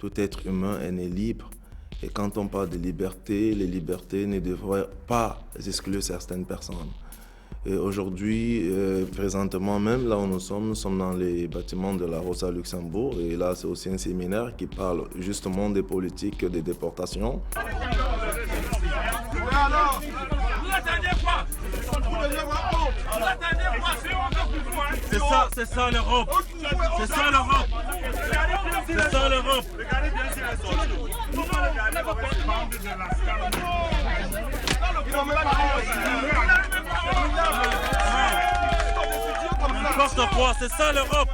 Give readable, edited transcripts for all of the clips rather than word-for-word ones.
Tout être humain est né libre. Et quand on parle de liberté, les libertés ne devraient pas exclure certaines personnes. Et aujourd'hui, présentement même, là où nous sommes dans les bâtiments de la Rosa Luxembourg. Et là, c'est aussi un séminaire qui parle justement des politiques de déportation. C'est ça l'Europe. C'est ça l'Europe. C'est ça l'Europe. N'importe quoi, c'est ça l'Europe.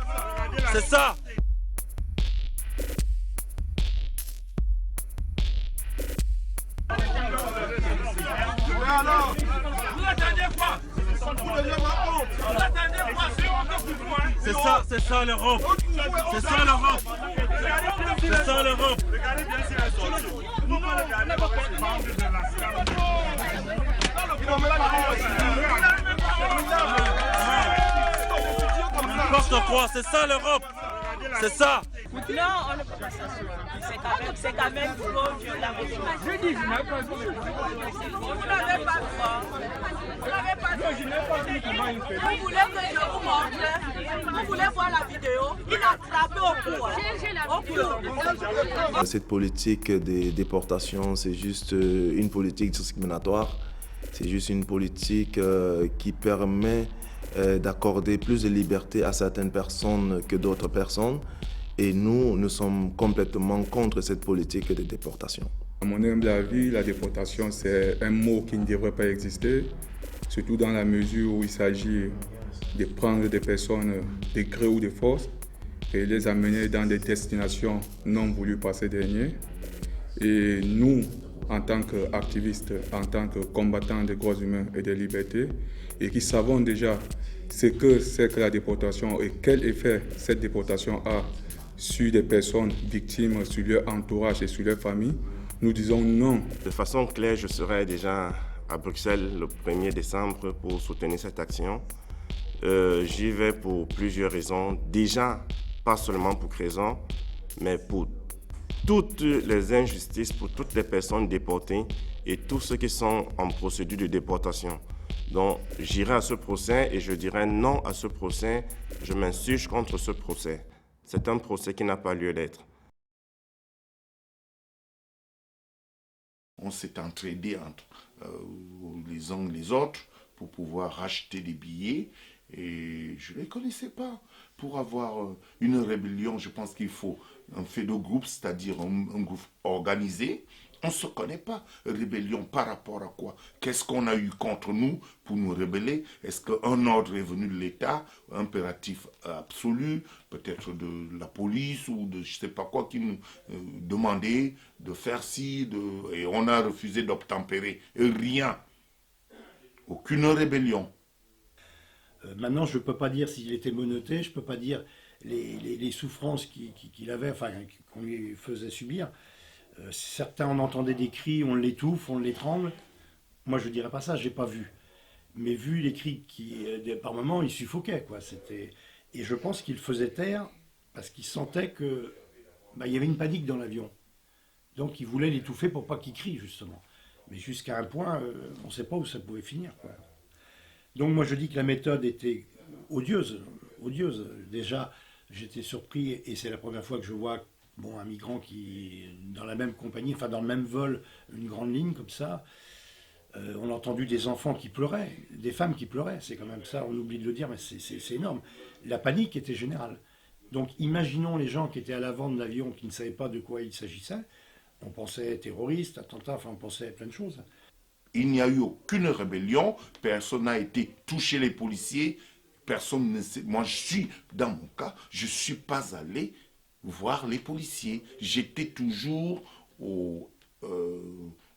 C'est ça. C'est ça l'Europe. C'est ça l'Europe. C'est ça l'Europe. N'importe quoi, c'est ça l'Europe. C'est ça. Non, on ne peut pas s'assurer. C'est quand même faux, je l'avais dit. Je dis, je n'ai pas vu. Vous n'avez pas vu. Vous n'avez pas vu. Non, je n'ai pas vu comment il fait. Vous voulez que je vous montre? Vous voulez voir la vidéo? Il a attrapé au cou. Cette politique de déportation, c'est juste une politique discriminatoire. C'est juste une politique qui permet d'accorder plus de liberté à certaines personnes que d'autres personnes. Et nous sommes complètement contre cette politique de déportation. À mon humble avis, la déportation, c'est un mot qui ne devrait pas exister, surtout dans la mesure où il s'agit de prendre des personnes de gré ou de force et les amener dans des destinations non voulues par ces derniers. Et nous, en tant qu'activistes, en tant que combattants des droits humains et des libertés, et qui savons déjà ce que c'est que la déportation et quel effet cette déportation a sur des personnes victimes, sur leur entourage et sur leur famille, nous disons non. De façon claire, je serai déjà à Bruxelles le 1er décembre pour soutenir cette action. J'y vais pour plusieurs raisons. Déjà, pas seulement pour raison, mais pour toutes les injustices, pour toutes les personnes déportées et tous ceux qui sont en procédure de déportation. Donc, j'irai à ce procès et je dirai non à ce procès. Je m'insurge contre ce procès. C'est un procès qui n'a pas lieu d'être. On s'est entraidé entre les uns et les autres pour pouvoir racheter des billets et je ne les connaissais pas. Pour avoir une rébellion, je pense qu'il faut un fait de groupe, c'est-à-dire un groupe organisé. On ne se connaît pas. Rébellion par rapport à quoi? Qu'est-ce qu'on a eu contre nous pour nous rebeller? Est-ce qu'un ordre est venu de l'État, impératif absolu, peut-être de la police ou de je ne sais pas quoi qui nous demandait de faire ci, et on a refusé d'obtempérer. Rien. Aucune rébellion. Maintenant, je ne peux pas dire s'il était menotté, je ne peux pas dire les souffrances qu'il avait, enfin qu'on lui faisait subir. Certains en entendaient des cris, on l'étouffe, on l'étrangle. Moi, je ne dirais pas ça, je n'ai pas vu. Mais vu les cris qui, par moments, il suffoquait, quoi. Et je pense qu'il faisait taire parce qu'il sentait que il y avait une panique dans l'avion. Donc, il voulait l'étouffer pour pas qu'il crie, justement. Mais jusqu'à un point, on ne sait pas où ça pouvait finir, quoi. Donc, moi, je dis que la méthode était odieuse. Déjà, j'étais surpris, et c'est la première fois que je vois un migrant qui, dans la même compagnie, enfin dans le même vol, une grande ligne comme ça, on a entendu des enfants qui pleuraient, des femmes qui pleuraient, c'est quand même ça, on oublie de le dire, mais c'est énorme. La panique était générale. Donc imaginons les gens qui étaient à l'avant de l'avion, qui ne savaient pas de quoi il s'agissait, on pensait terroristes, attentats, enfin on pensait à plein de choses. Il n'y a eu aucune rébellion, personne n'a été touché les policiers, personne ne sait. Moi, dans mon cas, je ne suis pas allé voir les policiers. J'étais toujours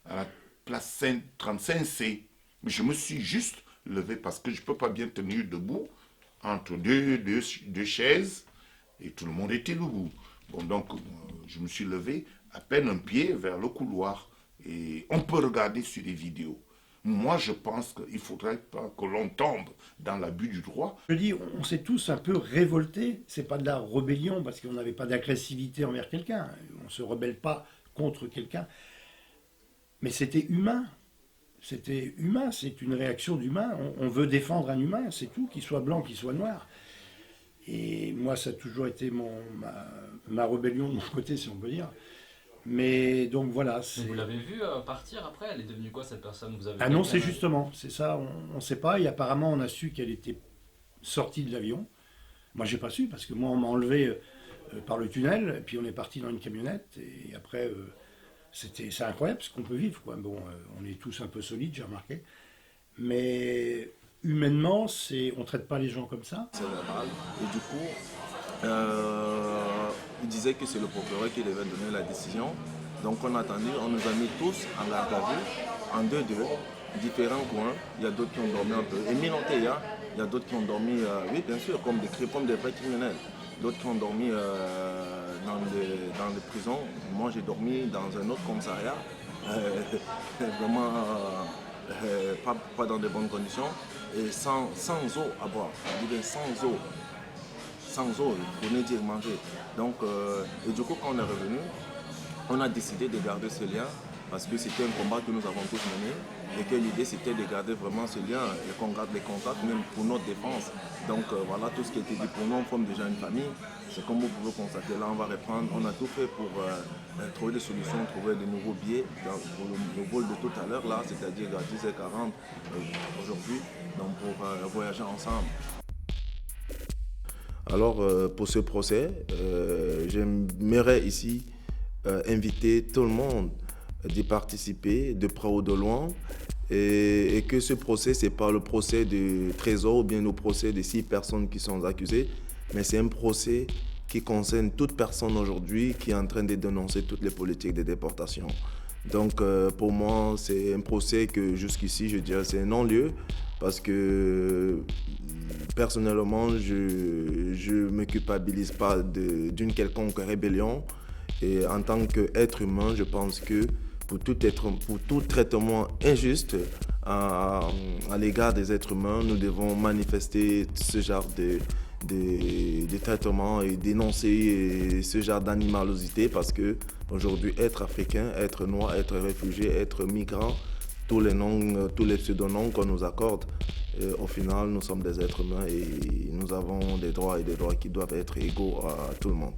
à la place 35C. Je me suis juste levé parce que je ne peux pas bien tenir debout entre deux chaises et tout le monde était debout. Bon, donc, je me suis levé à peine un pied vers le couloir. Et on peut regarder sur les vidéos. Moi, je pense qu'il ne faudrait pas que l'on tombe dans l'abus du droit. Je dis, on s'est tous un peu révoltés. C'est pas de la rébellion parce qu'on n'avait pas d'agressivité envers quelqu'un. On ne se rebelle pas contre quelqu'un. Mais c'était humain. C'était humain, c'est une réaction d'humain. On veut défendre un humain, c'est tout, qu'il soit blanc, qu'il soit noir. Et moi, ça a toujours été ma rébellion de mon côté, si on peut dire. Mais donc voilà. Vous l'avez vu partir après? Elle est devenue quoi cette personne? Vous avez Ah non, c'est justement, c'est ça, on ne sait pas. Et apparemment, on a su qu'elle était sortie de l'avion. Moi, j'ai pas su, parce que moi, on m'a enlevé par le tunnel, et puis on est parti dans une camionnette, et après... c'est incroyable ce qu'on peut vivre, quoi. Bon, on est tous un peu solides, j'ai remarqué. Mais humainement, on ne traite pas les gens comme ça. C'est normal. Et du coup, il disait que c'est le procureur qui devait donner la décision. Donc on a attendu, on nous a mis tous en garde à vue, en 2-2, différents coins. Il y a d'autres qui ont dormi un peu. Et Minoté, il y a d'autres qui ont dormi, oui bien sûr, comme des vrais criminels. D'autres qui ont dormi dans les prisons. Moi, j'ai dormi dans un autre commissariat, vraiment pas dans de bonnes conditions, et sans eau à boire. Je dis bien sans eau, pour ne dire manger. Donc, et du coup, quand on est revenu, on a décidé de garder ce lien, parce que c'était un combat que nous avons tous mené, et que l'idée c'était de garder vraiment ce lien, et qu'on garde les contacts, même pour notre défense. Donc voilà, tout ce qui a été dit pour nous, on forme déjà une famille. C'est comme vous pouvez constater, là on va reprendre, on a tout fait pour trouver des solutions, trouver de nouveaux billets pour le vol de tout à l'heure, là, c'est-à-dire à 10h40 aujourd'hui, donc pour voyager ensemble. Alors pour ce procès, j'aimerais ici inviter tout le monde d'y participer de près ou de loin, et que ce procès, ce n'est pas le procès du Trésor ou bien le procès des 6 personnes qui sont accusées, mais c'est un procès qui concerne toute personne aujourd'hui qui est en train de dénoncer toutes les politiques de déportation. Donc pour moi, c'est un procès que jusqu'ici, je dirais, c'est un non-lieu, parce que personnellement, je ne me culpabilise pas d'une quelconque rébellion. Et en tant qu'être humain, je pense que pour tout traitement injuste à l'égard des êtres humains, nous devons manifester ce genre de traitement et dénoncer ce genre d'animalosité, parce que aujourd'hui, être africain, être noir, être réfugié, être migrant, tous les pseudonoms qu'on nous accorde, au final, nous sommes des êtres humains et nous avons des droits et des droits qui doivent être égaux à tout le monde.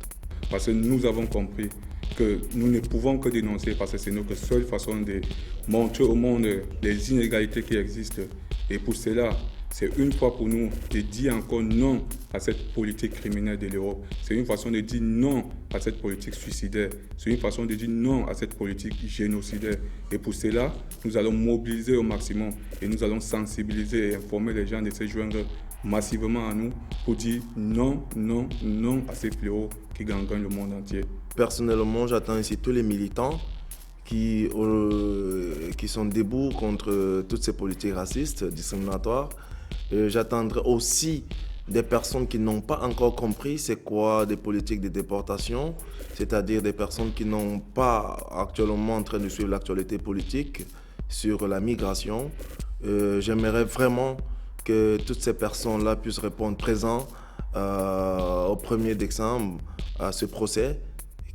Parce que nous avons compris que nous ne pouvons que dénoncer, parce que c'est notre seule façon de montrer au monde les inégalités qui existent. Et pour cela, c'est une fois pour nous de dire encore non à cette politique criminelle de l'Europe. C'est une façon de dire non à cette politique suicidaire. C'est une façon de dire non à cette politique génocidaire. Et pour cela, nous allons mobiliser au maximum et nous allons sensibiliser et informer les gens de se joindre massivement à nous pour dire non, non, non à ces fléaux qui gangrènent le monde entier. Personnellement, j'attends ici tous les militants qui sont debout contre toutes ces politiques racistes, discriminatoires. J'attendrai aussi des personnes qui n'ont pas encore compris c'est quoi des politiques de déportation, c'est-à-dire des personnes qui n'ont pas actuellement en train de suivre l'actualité politique sur la migration. J'aimerais vraiment que toutes ces personnes-là puissent répondre présent au 1er décembre à ce procès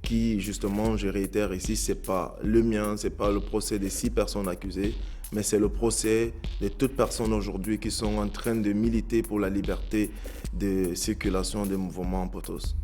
qui, justement, je réitère ici, ce n'est pas le mien, ce n'est pas le procès des 6 personnes accusées, mais c'est le procès de toutes personnes aujourd'hui qui sont en train de militer pour la liberté de circulation des mouvements pour tous.